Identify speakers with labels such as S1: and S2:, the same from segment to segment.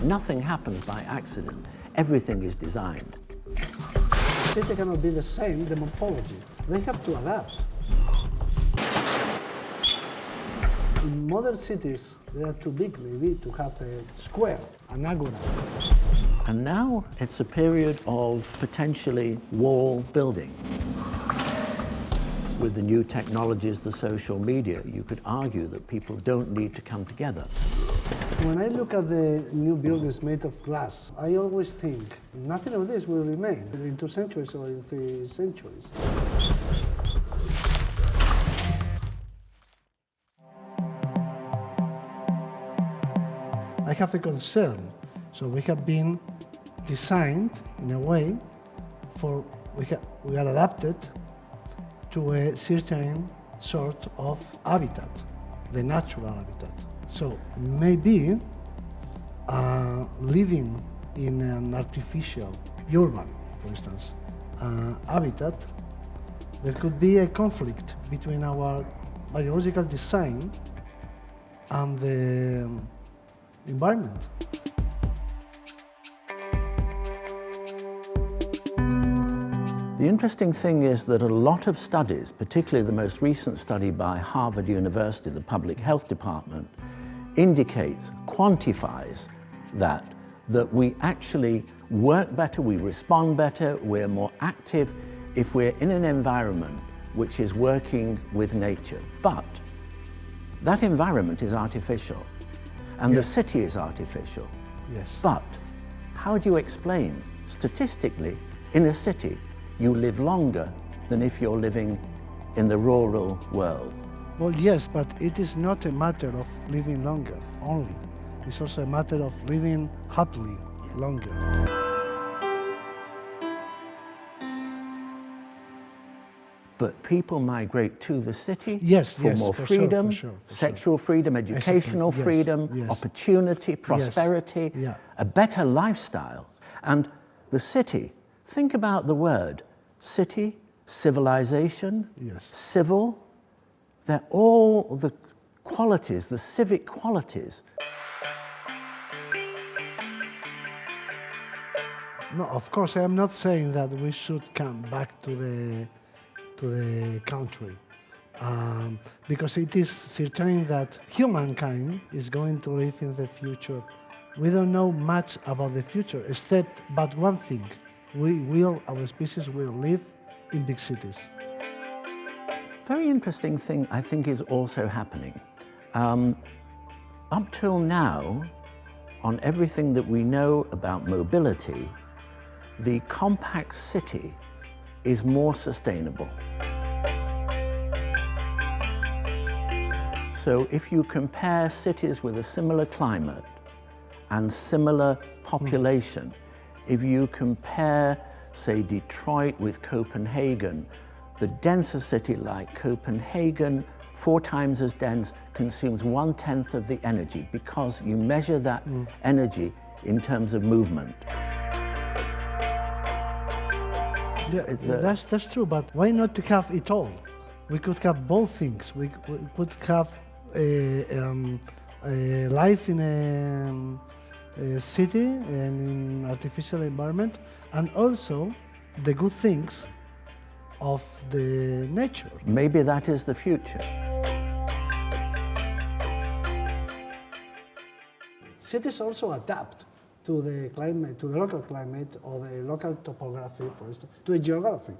S1: Nothing happens by accident. Everything is designed.
S2: The city cannot be the same, the morphology. They have to adapt. In modern cities, they are too big, maybe, to have a square, an agora.
S1: And now it's a period of potentially wall building. With the new technologies, the social media, you could argue that people don't need to come together.
S2: When I look at the new buildings made of glass, I always think nothing of this will remain in 2 centuries or in 3 centuries. I have a concern. So we have been designed in a way we are adapted to a certain sort of habitat, the natural habitat. So maybe living in an artificial, urban, for instance, habitat, there could be a conflict between our biological design and the environment.
S1: The interesting thing is that a lot of studies, particularly the most recent study by Harvard University, the Public Health Department, indicates, quantifies that we actually work better, we respond better, we're more active if we're in an environment which is working with nature. But that environment is artificial, and the city is artificial.
S2: Yes.
S1: But how do you explain, statistically, in a city, you live longer than if you're living in the rural world?
S2: Well, yes, but it is not a matter of living longer only. It's also a matter of living happily longer.
S1: But people migrate to the city
S2: for
S1: more freedom, sexual freedom, educational freedom, opportunity, prosperity, a better lifestyle. And the city, think about the word, city, civilization, civil, they're all the qualities, the civic qualities.
S2: No, of course, I am not saying that we should come back to the country, because it is certain that humankind is going to live in the future. We don't know much about the future, except but one thing. Our species will live in big cities.
S1: Very interesting thing I think is also happening. Up till now, on everything that we know about mobility, the compact city is more sustainable. So if you compare cities with a similar climate and similar population, if you compare, say, Detroit with Copenhagen, the denser city like Copenhagen, 4 times as dense, consumes 1/10 of the energy because you measure that energy in terms of movement.
S2: That's true, but why not to have it all? We could have both things. We could have a life in a city and in artificial environment, and also the good things of the nature.
S1: Maybe that is the future.
S2: Cities also adapt to the climate, to the local climate or the local topography, for instance, to a geography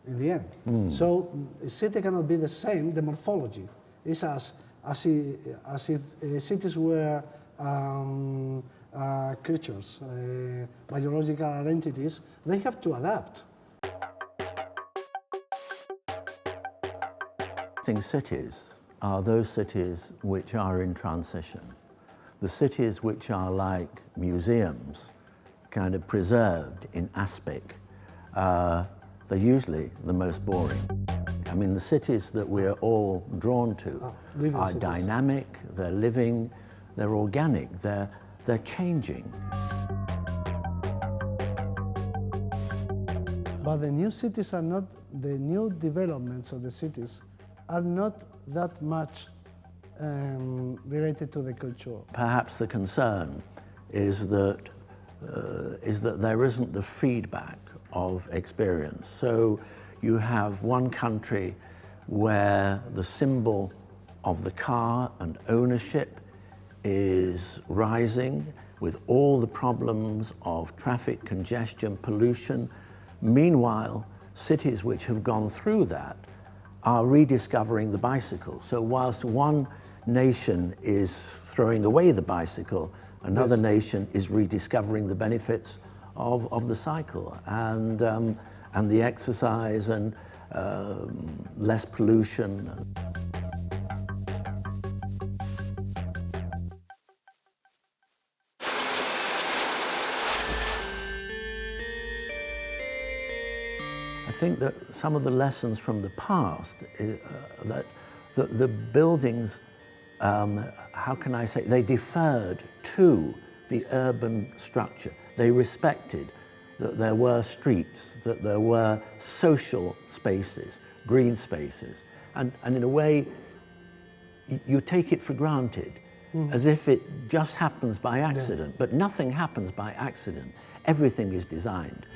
S2: in the end. So a city cannot be the same, the morphology is as if cities were creatures, biological entities. They have to adapt.
S1: I think cities are those cities which are in transition. The cities which are like museums, kind of preserved in aspic, they're usually the most boring. I mean, the cities that we're all drawn to are dynamic, they're living, they're organic, they're changing.
S2: But the new cities are not, the new developments of the cities are not that much related to the culture.
S1: Perhaps the concern is that there isn't the feedback of experience. So you have one country where the symbol of the car and ownership is rising with all the problems of traffic congestion, pollution. Meanwhile, cities which have gone through that are rediscovering the bicycle. So whilst one nation is throwing away the bicycle, another nation is rediscovering the benefits of the cycle and the exercise and less pollution. I think that some of the lessons from the past that the buildings, how can I say, they deferred to the urban structure. They respected that there were streets, that there were social spaces, green spaces. And in a way, you take it for granted, as if it just happens by accident. But nothing happens by accident. Everything is designed.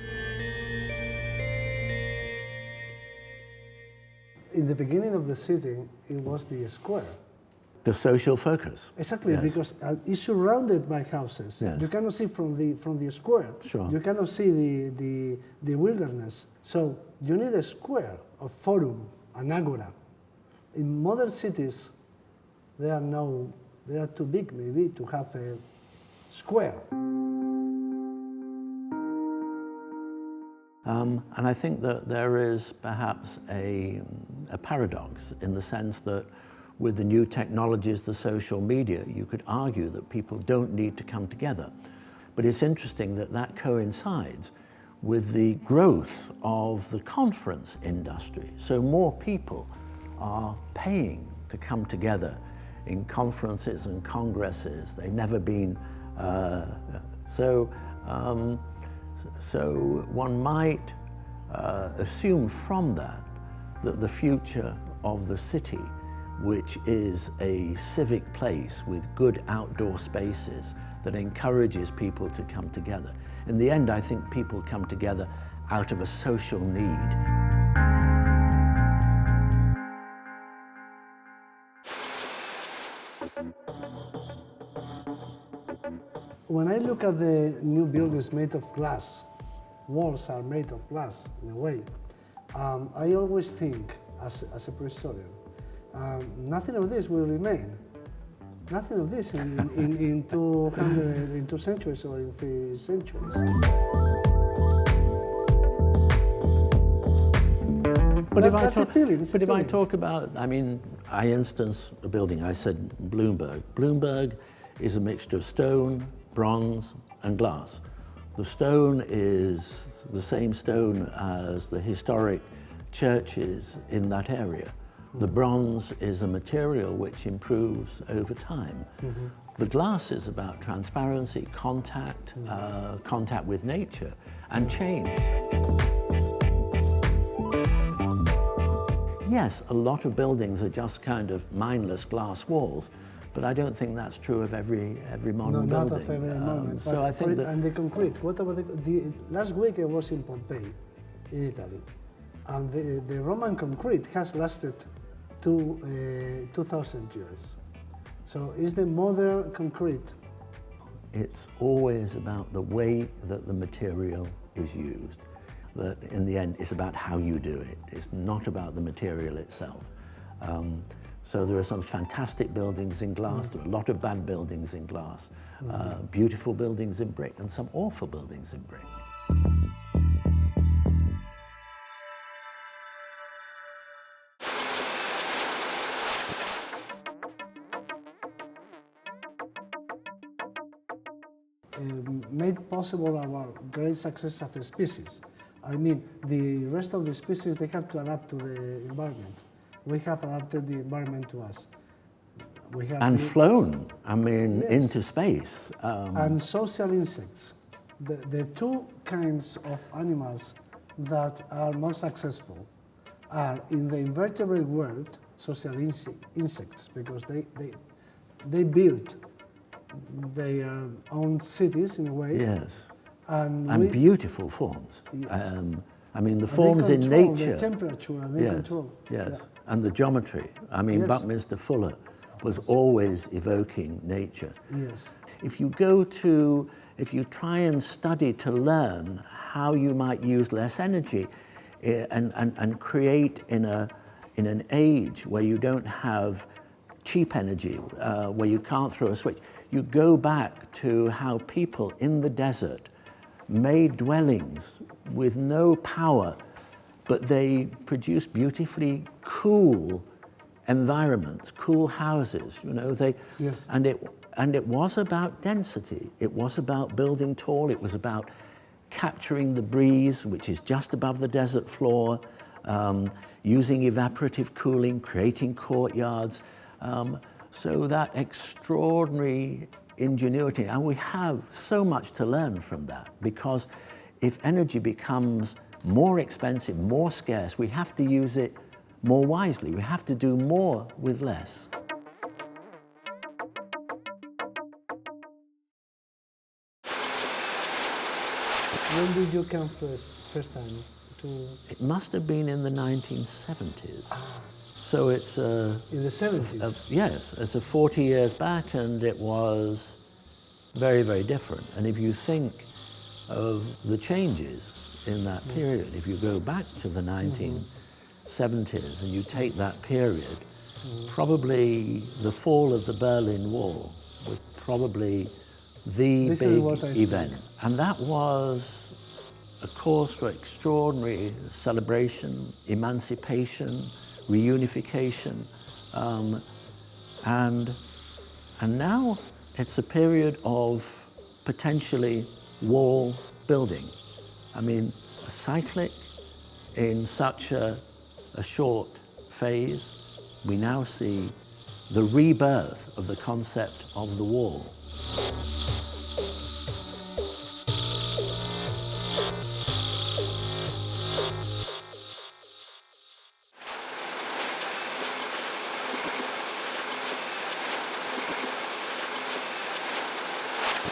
S2: In the beginning of the city, it was the square.
S1: The social focus.
S2: Exactly,
S1: Yes.
S2: because it's surrounded by houses.
S1: Yes.
S2: You cannot see from the square.
S1: Sure.
S2: You cannot see the wilderness. So you need a square, a forum, an agora. In modern cities, they are too big maybe to have a square.
S1: And I think that there is perhaps a paradox in the sense that with the new technologies, the social media, you could argue that people don't need to come together. But it's interesting that that coincides with the growth of the conference industry. So more people are paying to come together in conferences and congresses. They've never been, so one might assume from that the future of the city, which is a civic place with good outdoor spaces that encourages people to come together. In the end, I think people come together out of a social need.
S2: When I look at the new buildings made of glass, walls are made of glass in a way, I always think, as a prehistorian, nothing of this will remain. Nothing of this in 2 centuries or in 3 centuries.
S1: But
S2: That's a feeling. It's a
S1: if I
S2: feeling.
S1: talk about, I instance a building, I said Bloomberg. Bloomberg is a mixture of stone, bronze, and glass. The stone is the same stone as the historic churches in that area. The bronze is a material which improves over time. The glass is about transparency, contact, contact with nature, and change. Yes, a lot of buildings are just kind of mindless glass walls, but I don't think that's true of every modern building.
S2: Not of every moment.
S1: So I think that.
S2: And the concrete. What about the last week I was in Pompeii, in Italy, and the Roman concrete has lasted 2,000 years. So is the modern concrete?
S1: It's always about the way that the material is used. That in the end, it's about how you do it. It's not about the material itself. So there are some fantastic buildings in glass, there are a lot of bad buildings in glass, beautiful buildings in brick, and some awful buildings in brick.
S2: Made possible our great success as a species. I mean, the rest of the species, they have to adapt to the environment. We have adapted the environment to us. We have
S1: And flown, yes, into space.
S2: And social insects. The 2 kinds of animals that are more successful are in the invertebrate world social insects, because they built their own cities in a way.
S1: Yes.
S2: And
S1: Beautiful forms.
S2: Yes.
S1: I mean, the
S2: and
S1: forms
S2: they
S1: in
S2: control
S1: nature.
S2: the temperature, and they
S1: Yes,
S2: control.
S1: yes.
S2: Yeah.
S1: And the geometry. I mean,
S2: Yes.
S1: Buckminster Fuller was always evoking nature.
S2: Yes.
S1: If you try and study to learn how you might use less energy and create in an age where you don't have cheap energy, where you can't throw a switch, you go back to how people in the desert made dwellings with no power, but they produced beautifully cool environments, cool houses, you know.
S2: Yes.
S1: And it was about density. It was about building tall. It was about capturing the breeze, which is just above the desert floor, using evaporative cooling, creating courtyards. So that extraordinary ingenuity, and we have so much to learn from that, because if energy becomes more expensive, more scarce, we have to use it more wisely. We have to do more with less.
S2: When did you come first time to?
S1: It must have been in the 1970s. So it's
S2: In the 70s.
S1: yes, it's 40 years back, and it was very, very different. And if you think of the changes in that period, if you go back to the 1970s and you take that period, probably the fall of the Berlin Wall was probably the
S2: This is what I
S1: big event. And that was a cause for extraordinary celebration, emancipation, reunification, and now it's a period of potentially wall building. I mean, a cyclic in such a short phase, we now see the rebirth of the concept of the wall.